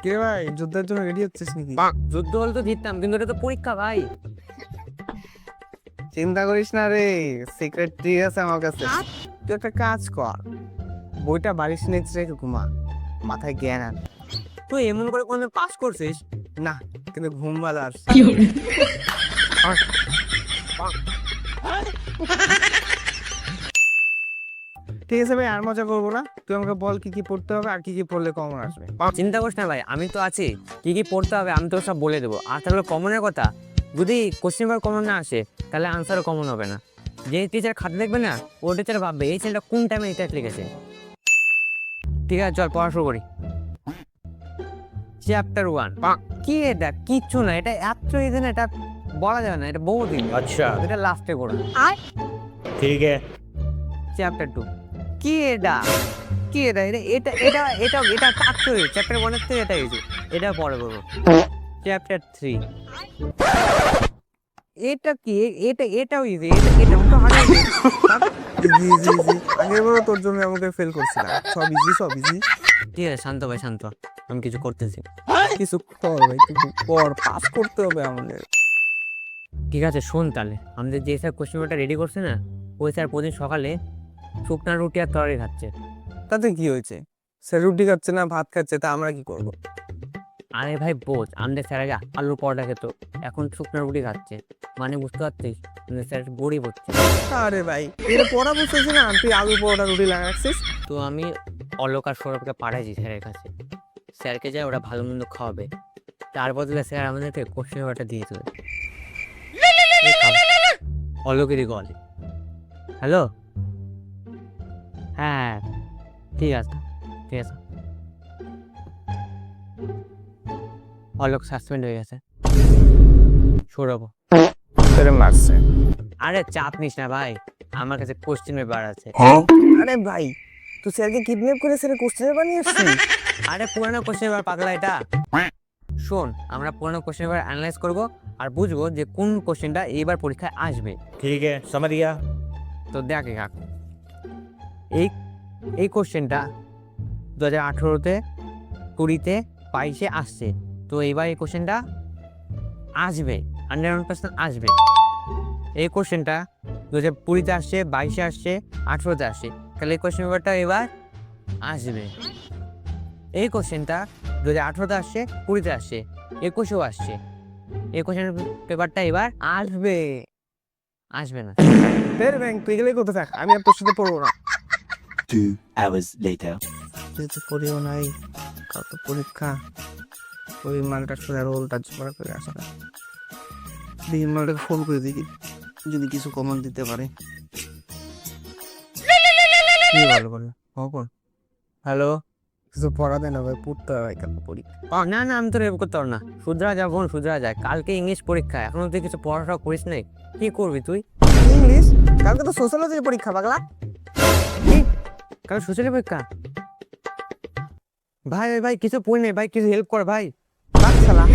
কে ভাই যুদ্ধের জন্য রেডি হচ্ছিস নাকি? যুদ্ধ হলে তো জিততাম, কিন্তু এটা তো পরীক্ষা ভাই। চিন্তা করিস না রে, সিক্রেট ট্রি আছে আমার কাছে। তুই একটা কাজ কর, বইটা বাড়ির নিচে রেখে ঘুমা, মাথায় জ্ঞান আন। তুই এমন করে কোনো পাস করছিস? না, কিন্তু ঘুম ভালো আসছে। ঠিক আছে ভাই, আর মজা করবো না। তুই আমাকে বল কি কি পড়তে হবে আর কি কি পড়লে কমন আসবে। চিন্তা করিস না ভাই, আমি তো আছি। কি কি পড়তে হবে আমি তো সব বলে দেবো। আর তাহলে কমনের কথা, যদি কোশ্চেন পেপার কমন না আসে তাহলে আনসারও কমন হবে না। যে টিচার খাতা দেখবে না, ও টিচার ভাববে এই ছেলেটা কোন টাইমে এটা লিখেছে। ঠিক আছে, চল পড়া শুরু করি। চ্যাপ্টার 1। কি এটা? কিচ্ছু না, এটা এত ইজি না, এটা বলা যাবে না, এটা বহু দিন। अच्छा এটা লাস্টে করো। ठीक है। চ্যাপ্টার 2। কি এটা? কি এটা? এটা এটা এটা এটা এটা কাটতে চ্যাপ্টার 1 এর থেকে এটা ইজি, এটা পরে করবো। চ্যাপ্টার 3। এটা কি? এটাও ইজি, এটা তো হার্ড। ইজি ইজি ইজি, আগের বারও তোর জন্য আমাকে ফেল করছিলাম। সব ইজি সব ইজি। ঠিক আছে, শান্ত ভাই শান্ত, আমি কিছু করতেছি। কিছু কর ভাই, কিছু কর, পাস করতে হবে আমাদের। ঠিক আছে শোন, তাহলে আমাদের যে স্যার কোশ্চেন পেপারটা রেডি করছে না, ওই স্যার প্রতিদিন সকালে শুকনা রুটি আর তরকারি খাচ্ছে। তাতে কি হয়েছে? সে রুটি খাচ্ছে না ভাত খাচ্ছে, তা আমরা কি করব? আরে ভাই বোঝ, আমাদের স্যার আগে আলুর পরোটা খেত, এখন শুকনা রুটি খাচ্ছে। মানে বুঝতে পারছিস, আমাদের স্যার গরিব হচ্ছে। আরে ভাই, এটা পড়া বুঝতেছি না, তুই আলু পরোটা রুটি লাগাচ্ছিস। তো আমি অলোক আর সৌরভকে পাঠাইছি স্যারের কাছে। স্যারকে যায় ওরা ভালো মন্দ খাওয়াবে, তার বদলে স্যার আমাদেরকে কোশ্চেন পেপারটা দিয়ে দেবে। অলোকেরই কল। হ্যালো, হ্যাঁ ঠিক আছে ঠিক আছে। অলোক সাসপেন্ড হয়ে গেছে। সৌরভ, তোরে মারছে। আরে চাপ নিস না ভাই, আমার কাছে কোশ্চেন পেপার আছে। আরে ভাই, তুই স্যারকে কিডন্যাপ করে স্যারের কোশ্চেন বানিয়ে আসছিস? আরে পুরানো কোশ্চেন পেপার পাগলা এটা। শোন, আমরা পুরানো কোশ্চেন পেপার অ্যানালাইজ করবো আর বুঝবো যে কোন কোশ্চেনটা এইবার পরীক্ষায় আসবে। ठीक है समझ गया। তো দেখ কাক, এই এই কোশ্চেনটা 2018-তে, 20-তে, 22-এ আসছে। তো এইবার এই কোশ্চেনটা আসবে, 100% আসবে। এই কোশ্চেনটা 2020-তে আসছে, 22-এ আসছে, 18-তে আসছে, তাহলে এই কোশ্চেন পেপারটা এবার আসবে। এই কোশ্চেনটা 2018-তে আসছে, 20-তে আসছে, 21-এও আসছে। এই কোশ্চেন পেপারটা এবার আসবে, আসবে না। তোর ব্যাংক তুই গেলে কোথায় থাক, আমি আর তোর সাথে পড়বো না। 2 hours later। তুই তো পড়িও নাই, কাল তো পরীক্ষা। ওই মালটার সাথে আরো উল্টা ঝগড়া করে আসে না। দিন মালটাকে ফোন করে দেখি, যদি কিছু কমন দিতে পারে। কি ভালো বলে কখন? হ্যালো, কিছু পড়া দেয় না ভাই, পড়তে হবে ভাই, কাল পড়ি। না না, আমি তো রেপ করতে পারবো না। শুধরা যা বোন শুধরা যায়, কালকে ইংলিশ পরীক্ষা, এখনো তুই কিছু পড়াশোনা করিস নাই, কি করবি তুই? ইংলিশ? কালকে তো সোশ্যালজির পরীক্ষা পাগলা। কি? কালকে সোশ্যালি পরীক্ষা? ভাই ভাই কিছু পড়ি নাই ভাই, কিছু হেল্প কর ভাই। বাচ্চালা